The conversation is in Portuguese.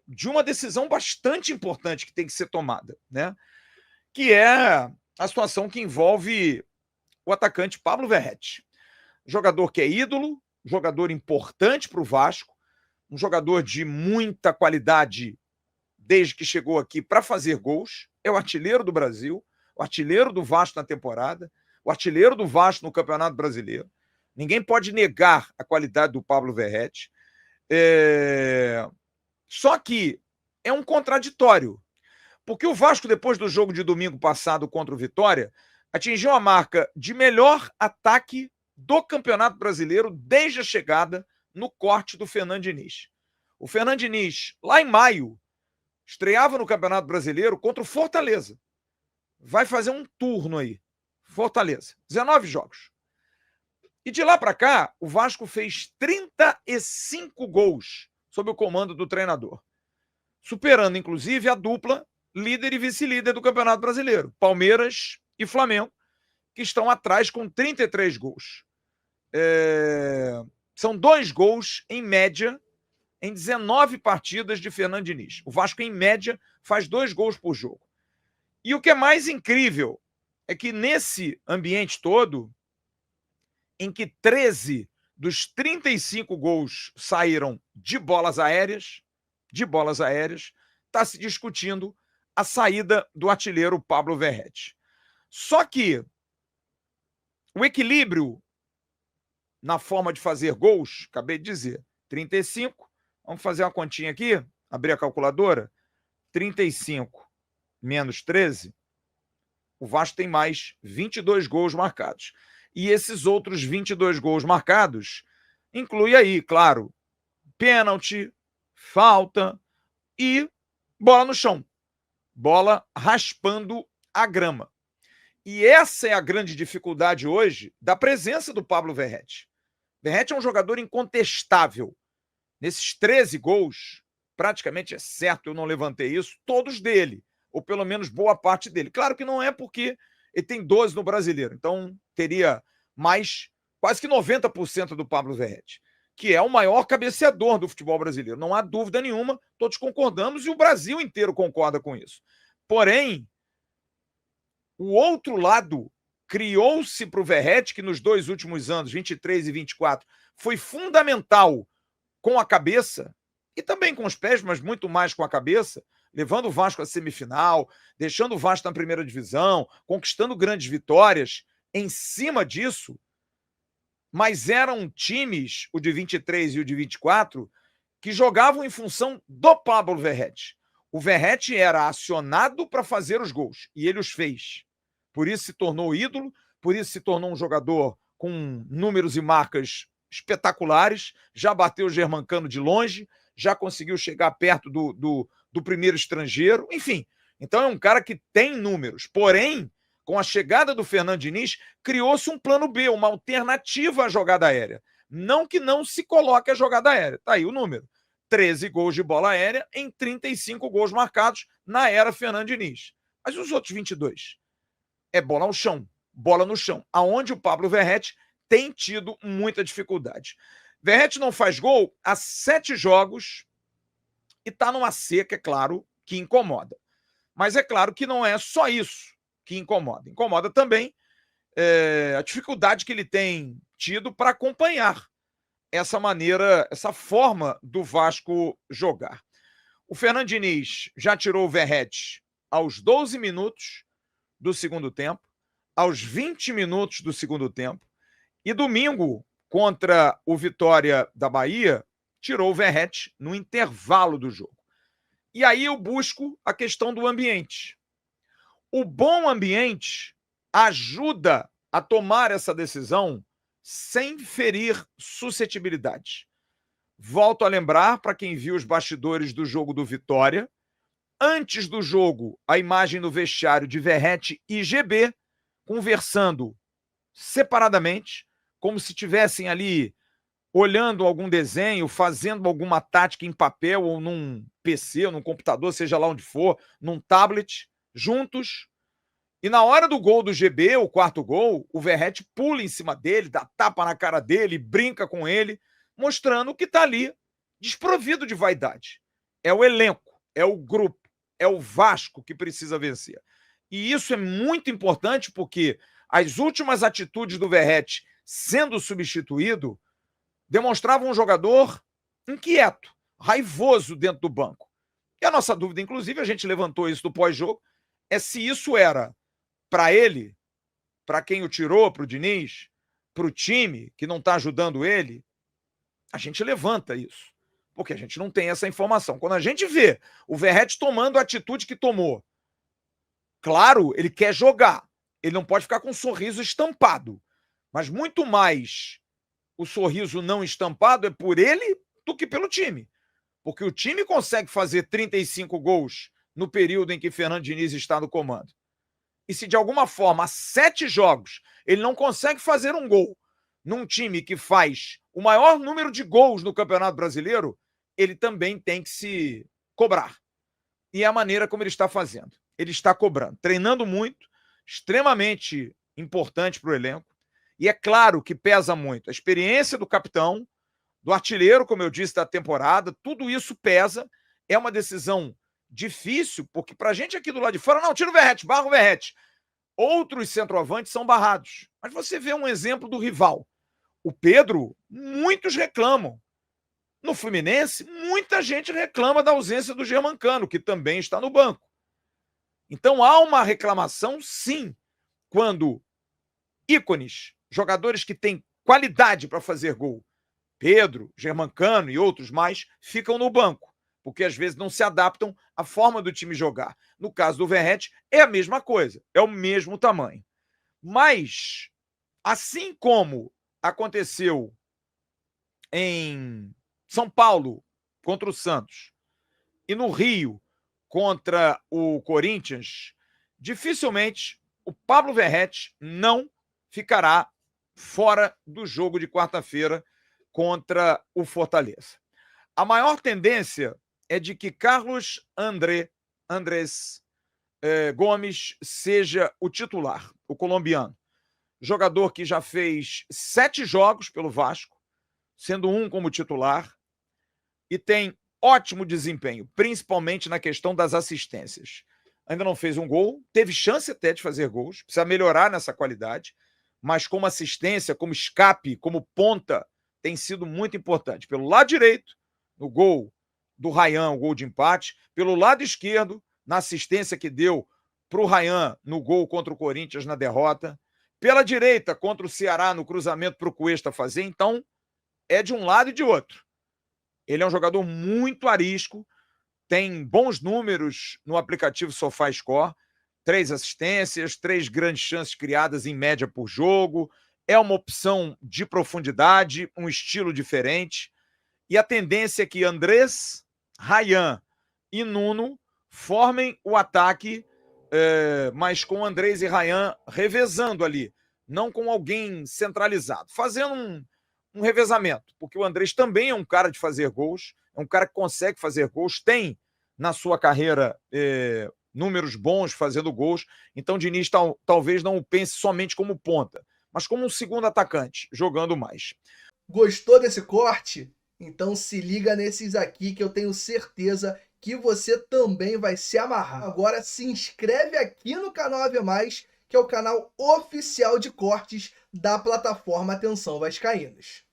de uma decisão bastante importante que tem que ser tomada, né? Que é a situação que envolve o atacante Pablo Verratti. Jogador que é ídolo, jogador importante para o Vasco, um jogador de muita qualidade desde que chegou aqui para fazer gols, é o artilheiro do Brasil, o artilheiro do Vasco na temporada, o artilheiro do Vasco no Campeonato Brasileiro. Ninguém pode negar a qualidade do Pablo Verratti. Só que é um contraditório, porque o Vasco, depois do jogo de domingo passado contra o Vitória, atingiu a marca de melhor ataque do Campeonato Brasileiro desde a chegada no corte do Fernando Diniz. O Fernando Diniz, lá em maio, estreava no Campeonato Brasileiro contra o Fortaleza. Vai fazer um turno aí. Fortaleza. 19 jogos. E de lá para cá, o Vasco fez 35 gols sob o comando do treinador, superando, inclusive, a dupla líder e vice-líder do Campeonato Brasileiro, Palmeiras e Flamengo, que estão atrás com 33 gols. São 2 gols, em média, em 19 partidas de Fernando Diniz. O Vasco, em média, faz 2 gols por jogo. E o que é mais incrível é que nesse ambiente todo, em que 13 dos 35 gols saíram de bolas aéreas, está se discutindo a saída do artilheiro Pablo Verratti. Só que o equilíbrio na forma de fazer gols, acabei de dizer, 35, vamos fazer uma continha aqui, abrir a calculadora, 35 menos 13, o Vasco tem mais 22 gols marcados. E esses outros 22 gols marcados inclui aí, claro, pênalti, falta e bola no chão. Bola raspando a grama. E essa é a grande dificuldade hoje da presença do Pablo Verratti. Verratti é um jogador incontestável. Nesses 13 gols, praticamente é certo, eu não levantei isso, todos dele, ou pelo menos boa parte dele. Claro que não é porque ele tem 12 no Brasileiro, então teria mais, quase que 90% do Pablo Verratti, que é o maior cabeceador do futebol brasileiro. Não há dúvida nenhuma, todos concordamos e o Brasil inteiro concorda com isso. Porém, o outro lado criou-se para o Verratti, que nos 2 últimos anos, 23 e 24, foi fundamental com a cabeça, e também com os pés, mas muito mais com a cabeça, levando o Vasco à semifinal, deixando o Vasco na primeira divisão, conquistando grandes vitórias em cima disso, mas eram times, o de 23 e o de 24, que jogavam em função do Pablo Verratti. O Verratti era acionado para fazer os gols, e ele os fez. Por isso se tornou ídolo, por isso se tornou um jogador com números e marcas espetaculares, já bateu o Germancano de longe, já conseguiu chegar perto do primeiro estrangeiro, enfim. Então é um cara que tem números, porém, com a chegada do Fernando Diniz, criou-se um plano B, uma alternativa à jogada aérea. Não que não se coloque a jogada aérea. Está aí o número. 13 gols de bola aérea em 35 gols marcados na era Fernando Diniz. Mas os outros 22? É bola ao chão, bola no chão, aonde o Pablo Verratti tem tido muita dificuldade. Verratti não faz gol há 7 jogos e está numa seca, é claro, que incomoda. Mas é claro que não é só isso que incomoda. Incomoda também a dificuldade que ele tem tido para acompanhar essa maneira, essa forma do Vasco jogar. O Fernando Diniz já tirou o Verratti aos 12 minutos do segundo tempo, aos 20 minutos do segundo tempo, e domingo, contra o Vitória da Bahia, tirou o Verratti no intervalo do jogo. E aí eu busco a questão do ambiente. O bom ambiente ajuda a tomar essa decisão sem ferir suscetibilidade. Volto a lembrar, para quem viu os bastidores do jogo do Vitória, antes do jogo, a imagem no vestiário de Verratti e GB conversando separadamente, como se estivessem ali olhando algum desenho, fazendo alguma tática em papel ou num PC, ou num computador, seja lá onde for, num tablet, juntos. E na hora do gol do GB, o quarto gol, o Verratti pula em cima dele, dá tapa na cara dele, brinca com ele, mostrando que está ali desprovido de vaidade. é o elenco, é o grupo, é o Vasco que precisa vencer. E isso é muito importante porque as últimas atitudes do Verratti sendo substituído demonstravam um jogador inquieto, raivoso dentro do banco. E a nossa dúvida, inclusive, a gente levantou isso no pós-jogo, é se isso era para ele, para quem o tirou, para o Diniz, para o time que não está ajudando ele. A gente levanta isso, porque a gente não tem essa informação. Quando a gente vê o Verratti tomando a atitude que tomou, claro, ele quer jogar, ele não pode ficar com um sorriso estampado, mas muito mais o sorriso não estampado é por ele do que pelo time, porque o time consegue fazer 35 gols no período em que Fernando Diniz está no comando. E se de alguma forma, há 7 jogos, ele não consegue fazer um gol num time que faz o maior número de gols no Campeonato Brasileiro, ele também tem que se cobrar. E é a maneira como ele está fazendo. Ele está cobrando, treinando muito, extremamente importante para o elenco. E é claro que pesa muito a experiência do capitão, do artilheiro, como eu disse, da temporada, tudo isso pesa. É uma decisão difícil, porque para a gente aqui do lado de fora, não, tira o Verratti, barra o Verratti. Outros centroavantes são barrados. Mas você vê um exemplo do rival. O Pedro, muitos reclamam. No Fluminense, muita gente reclama da ausência do Germancano, que também está no banco. Então há uma reclamação, sim, quando ícones, jogadores que têm qualidade para fazer gol, Pedro, Germancano e outros mais, ficam no banco, porque às vezes não se adaptam à forma do time jogar. No caso do Verratti, é a mesma coisa, é o mesmo tamanho. Mas, assim como aconteceu em São Paulo contra o Santos e no Rio contra o Corinthians, dificilmente o Pablo Verratti não ficará fora do jogo de quarta-feira contra o Fortaleza. A maior tendência é de que Carlos Andrés Gomes seja o titular, o colombiano. Jogador que já fez 7 jogos pelo Vasco, sendo um como titular, e tem ótimo desempenho, principalmente na questão das assistências. Ainda não fez um gol, teve chance até de fazer gols, precisa melhorar nessa qualidade, mas como assistência, como escape, como ponta, tem sido muito importante. Pelo lado direito, no gol do Ryan, o gol de empate, pelo lado esquerdo, na assistência que deu para o Ryan no gol contra o Corinthians na derrota, pela direita contra o Ceará no cruzamento para o Cuesta fazer, então é de um lado e de outro. Ele é um jogador muito arisco, tem bons números no aplicativo SofaScore, 3 assistências, 3 grandes chances criadas em média por jogo, é uma opção de profundidade, um estilo diferente, e a tendência é que Andrés, Ryan e Nuno formem o ataque, mas com Andrés e Ryan revezando ali, não com alguém centralizado, fazendo um revezamento, porque o Andrés também é um cara de fazer gols, é um cara que consegue fazer gols, tem na sua carreira números bons fazendo gols, então o Diniz talvez não o pense somente como ponta, mas como um segundo atacante, jogando mais. Gostou desse corte? Então se liga nesses aqui que eu tenho certeza que você também vai se amarrar. Agora se inscreve aqui no canal AV+, que é o canal oficial de cortes da plataforma Atenção Vascaínos.